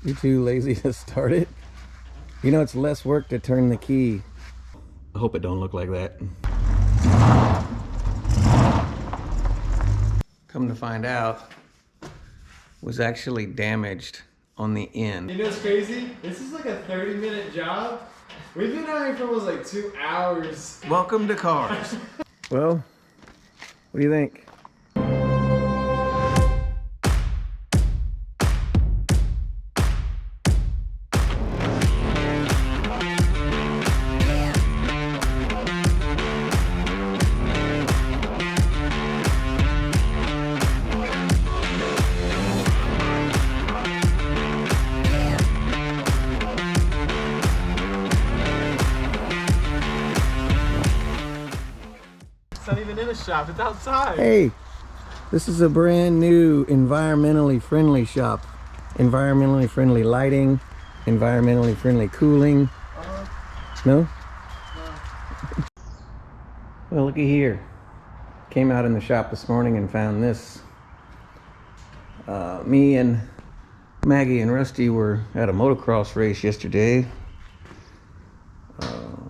You too lazy to start it? You know, it's less work to turn the key. I hope it don't look like that. Come to find out, was actually damaged on the end. You know what's crazy? This is like a 30-minute job. We've been out here for almost like 2 hours. Welcome to cars. Well, what do you think? It's not even in a shop, it's outside. Hey, this is a brand new environmentally friendly shop. Environmentally friendly lighting, environmentally friendly cooling. No? Well, looky here. Came out in the shop this morning and found this. Me and Maggie and Rusty were at a motocross race yesterday,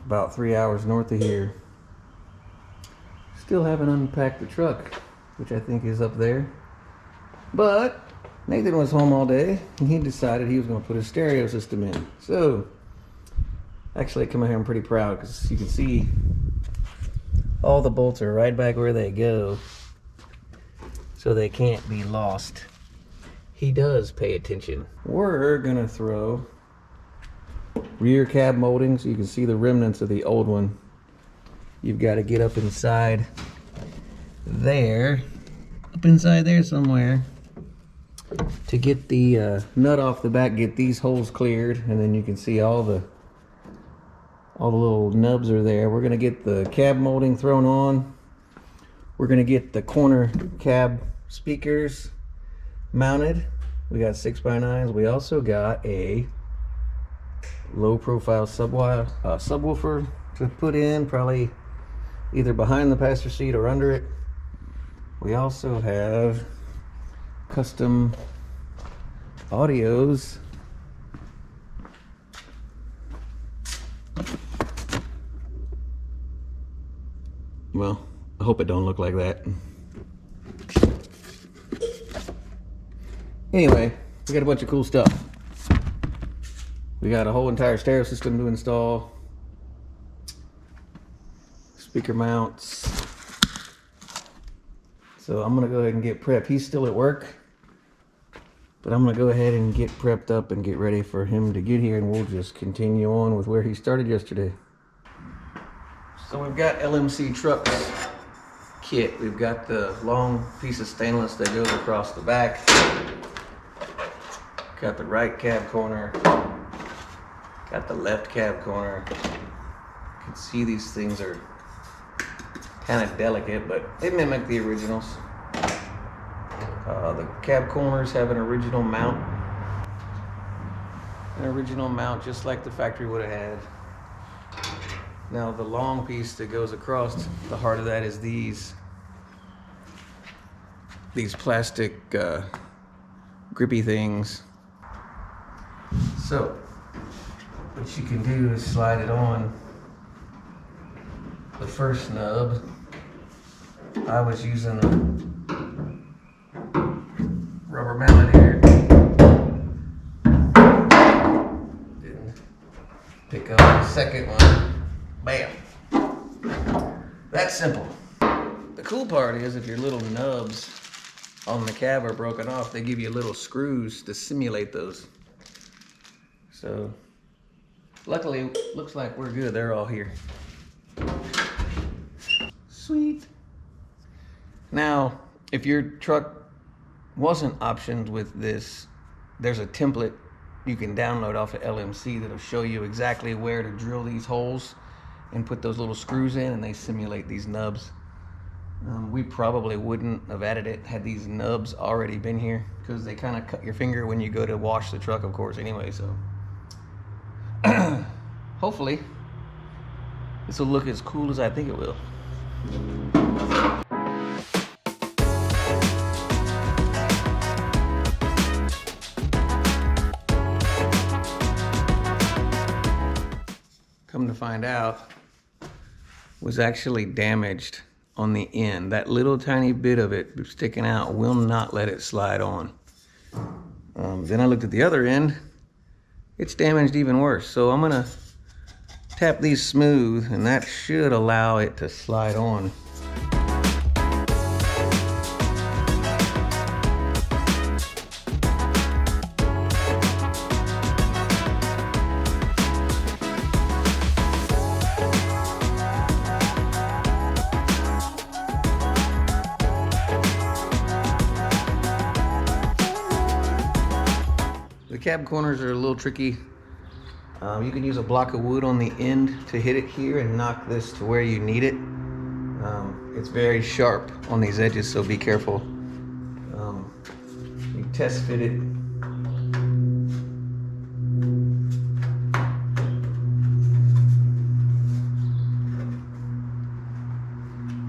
about 3 hours north of here. Still haven't unpacked the truck, which I think is up there. But Nathan was home all day and he decided he was going to put a stereo system in. So actually, I come out here, I'm pretty proud because you can see all the bolts are right back where they go, so they can't be lost. He does pay attention. We're gonna throw rear cab molding so you can see the remnants of the old one. You've got to get up inside there, somewhere, to get the nut off the back, get these holes cleared, and then you can see all the little nubs are there. We're gonna get the cab molding thrown on. We're gonna get the corner cab speakers mounted. We got 6x9s. We also got a low profile subwoofer to put in, probably either behind the passenger seat or under it. We also have custom audios. Well, I hope it don't look like that. Anyway, we got a bunch of cool stuff. We got a whole entire stereo system to install. Speaker mounts. So I'm gonna go ahead and get prepped. He's still at work, but I'm gonna go ahead and get prepped up and get ready for him to get here, and we'll just continue on with where he started yesterday. So we've got LMC trucks kit. We've got the long piece of stainless that goes across the back. Got the right cab corner. Got the left cab corner. You can see these things are kind of delicate, but they mimic the originals. The cab corners have an original mount. An original mount just like the factory would have had. Now the long piece that goes across the heart of that is these plastic grippy things. So what you can do is slide it on the first nub. I was using a rubber mallet here. Didn't pick up the second one. Bam. That's simple. The cool part is if your little nubs on the cab are broken off, they give you little screws to simulate those. So luckily, looks like we're good. They're all here. Sweet. Now, if your truck wasn't optioned with this, there's a template you can download off of LMC that'll show you exactly where to drill these holes and put those little screws in, and they simulate these nubs. We probably wouldn't have added it had these nubs already been here, because they kind of cut your finger when you go to wash the truck, of course, anyway. So hopefully this will look as cool as I think it will. come to find out, was actually damaged on the end. That little tiny bit of it sticking out will not let it slide on. Then I looked at the other end. It's damaged even worse. So I'm gonna tap these smooth, and that should allow it to slide on. The cab corners are a little tricky. You can use a block of wood on the end to hit it here and knock this to where you need it. It's very sharp on these edges, so be careful. You test fit it.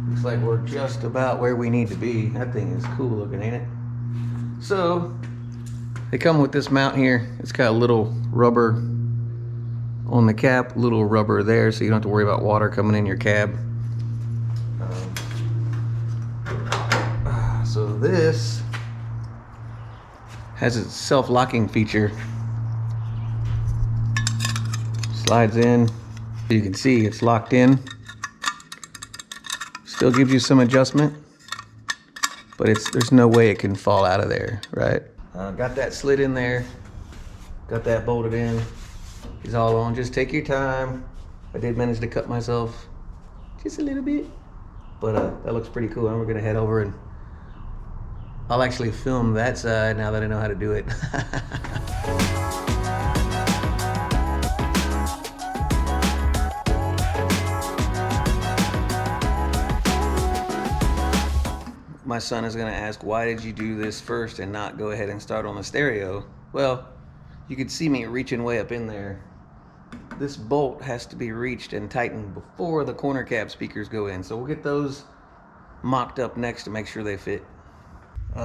Looks like we're just about where we need to be. That thing is cool looking, ain't it? So, they come with this mount here. It's got a little rubber on the cap, little rubber there, so you don't have to worry about water coming in your cab. So this has its self-locking feature. Slides in. You can see it's locked in. Still gives you some adjustment, but there's no way it can fall out of there, right? Got that slid in there. Got that bolted in. It's all on. Just take your time. I did manage to cut myself just a little bit, but that looks pretty cool. And we're gonna head over and I'll actually film that side now that I know how to do it. My son is gonna ask, why did you do this first and not go ahead and start on the stereo? Well, you could see me reaching way up in there. This bolt has to be reached and tightened before the corner cab speakers go in. So we'll get those mocked up next to make sure they fit.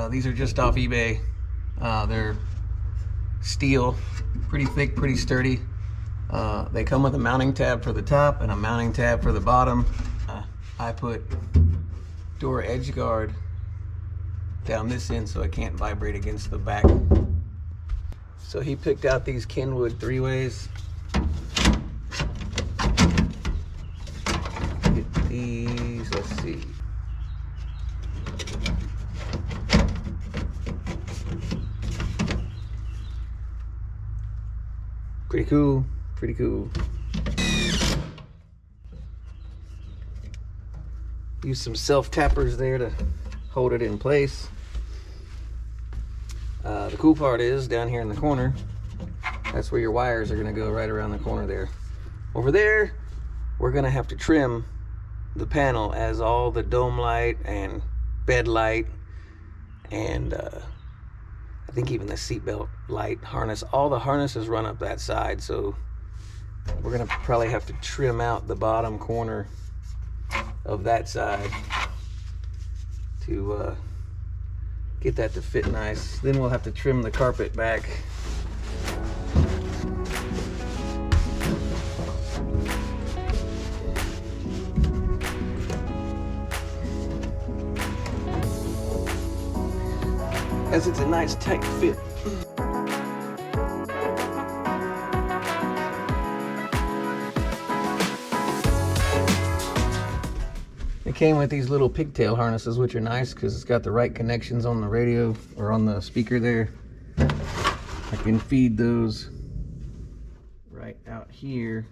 These are just off eBay. They're steel, pretty thick, pretty sturdy. They come with a mounting tab for the top and a mounting tab for the bottom. I put door edge guard down this end so it can't vibrate against the back. So he picked out these Kenwood 3-ways. Get these, let's see. Pretty cool, pretty cool. Use some self-tappers there to hold it in place. The cool part is down here in the corner, that's where your wires are gonna go, right around the corner there. Over there, we're gonna have to trim the panel as all the dome light and bed light and I think even the seatbelt light harness, all the harnesses run up that side, so we're gonna probably have to trim out the bottom corner of that side to get that to fit nice. Then we'll have to trim the carpet back. As it's a nice tight fit. It came with these little pigtail harnesses, which are nice because it's got the right connections on the radio or on the speaker there. I can feed those right out here.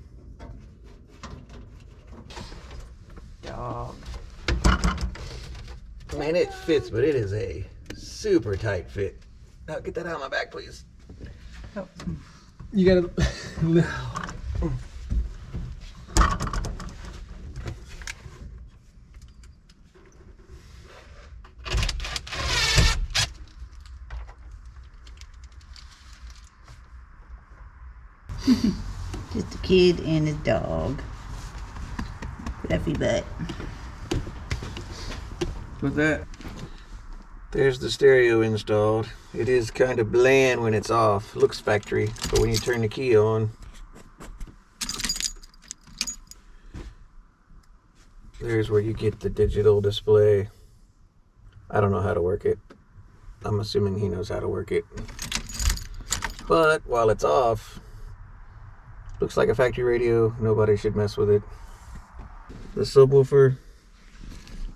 Dog. Man, it fits, but it is a super tight fit. Now get that out of my back, please. Oh. You gotta. Just a kid and his dog. Fluffy butt. With that, there's the stereo installed. It is kind of bland when it's off. Looks factory, but when you turn the key on, There's where you get the digital display. I don't know how to work it. I'm assuming he knows how to work it. But while it's off, looks like a factory radio. Nobody should mess with it. The subwoofer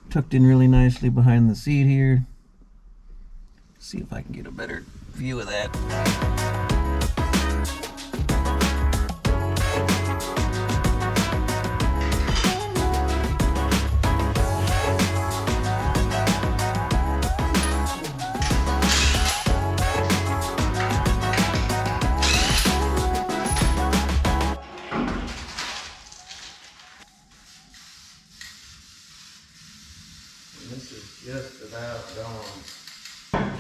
tucked in really nicely behind the seat here. See if I can get a better view of that. This is just about gone.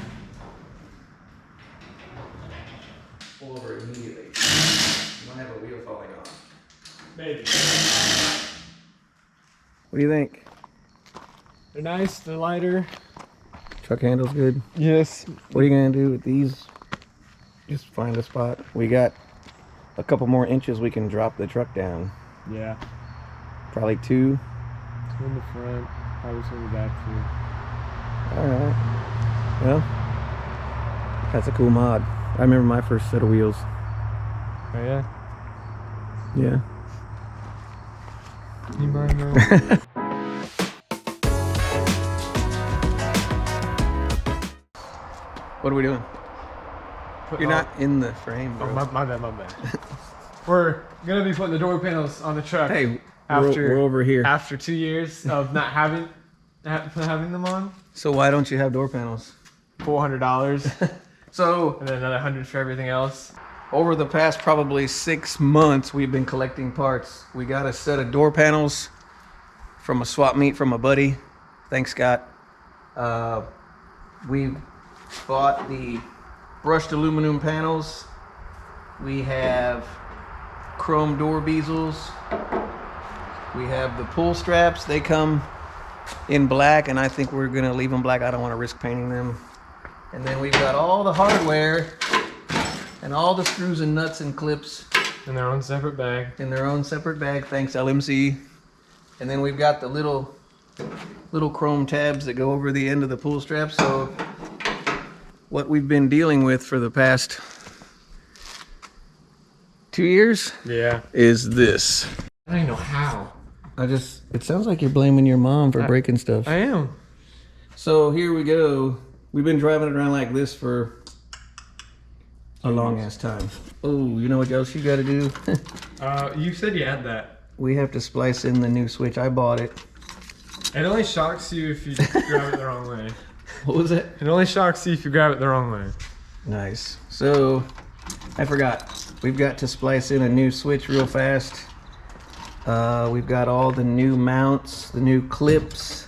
Pull over immediately. You might have a wheel falling off. Maybe. What do you think? They're nice, they're lighter. Truck handle's good. Yes. What are you gonna do with these? Just find a spot. We got a couple more inches we can drop the truck down. Yeah. Probably 2. Two in the front, probably two in the back too. Alright. Well, that's a cool mod. I remember my first set of wheels. Oh yeah? Yeah. You might know. What are we doing? You're not in the frame, bro. Oh, my bad. We're gonna be putting the door panels on the truck. Hey, after we're over here. After 2 years of not having them on, So why don't you have door panels? $400, So and then another $100 for everything else. over the past probably 6 months, we've been collecting parts. We got a set of door panels from a swap meet from a buddy. Thanks, Scott. We bought the brushed aluminum panels. We have chrome door bezels. We have the pull straps. They come in black, and I think we're gonna leave them black. I don't want to risk painting them. And then we've got all the hardware and all the screws and nuts and clips In their own separate bag. in their own separate bag. Thanks, LMC. And then we've got the little chrome tabs that go over the end of the pull strap. So what we've been dealing with for the past 2 years Yeah. is this. I don't even know how. It sounds like you're blaming your mom for breaking stuff. I am. So here we go. We've been driving it around like this for a long ass time. Oh, you know what else you gotta do? You said you had that. We have to splice in the new switch. I bought it. It only shocks you if you grab it the wrong way. What was it? It only shocks you if you grab it the wrong way. Nice. So, I forgot. We've got to splice in a new switch real fast. We've got all the new mounts, the new clips.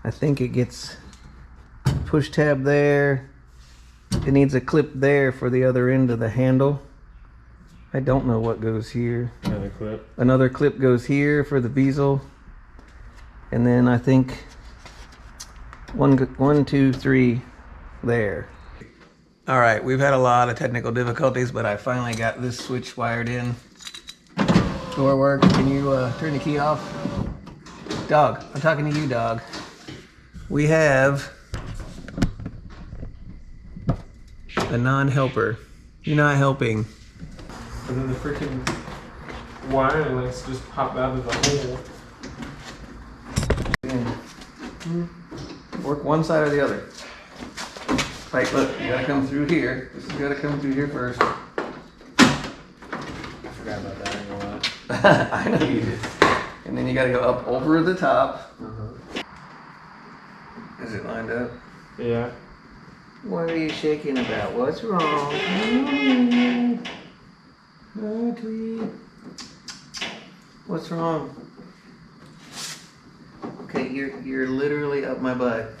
I think it gets push tab there. It needs a clip there for the other end of the handle. I don't know what goes here. Another clip. Another clip goes here for the bezel. And then I think one, 2, 3 there. All right, we've had a lot of technical difficulties, but I finally got this switch wired in. Door work. Can you turn the key off? Dog, I'm talking to you, dog. We have a non-helper. You're not helping. And then the freaking wireless just popped out of the hole. Work one side or the other. Like, look, you gotta come through here. This has gotta come through here first. I forgot about that. I ain't gonna lie. I know you did. And then you gotta go up over the top. Is it lined up? Yeah. What are you shaking about? What's wrong? What's wrong? Okay, you're literally up my butt.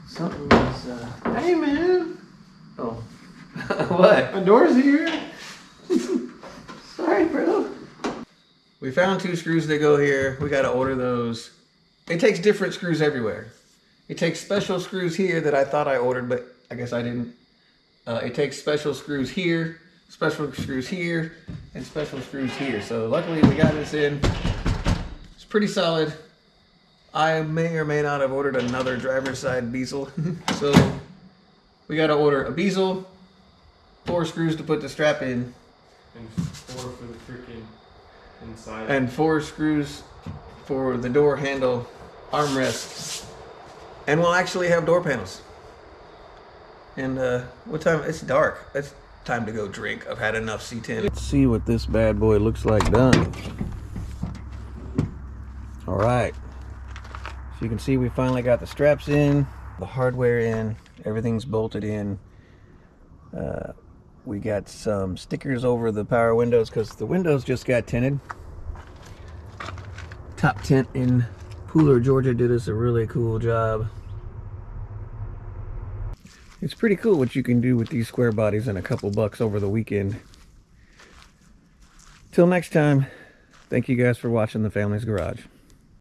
Something is Hey man, oh. What? my door's here. Sorry, bro. We found 2 screws that go here. We gotta order those. It takes different screws everywhere. It takes special screws here that I thought I ordered, but I guess I didn't. It takes special screws here, special screws here, and special screws here. So luckily we got this in. It's pretty solid. I may or may not have ordered another driver's side bezel. So we got to order a bezel, 4 screws to put the strap in, And 4 for the freaking inside. and 4 screws for the door handle armrest. And we'll actually have door panels. And what time? It's dark. It's time to go drink. I've had enough C10. Let's see what this bad boy looks like done. All right. So you can see we finally got the straps in, the hardware in, everything's bolted in. We got some stickers over the power windows because the windows just got tinted. Top Tint in Pooler, Georgia did us a really cool job. It's pretty cool what you can do with these square bodies and a couple bucks over the weekend. Till next time, thank you guys for watching The Family's Garage.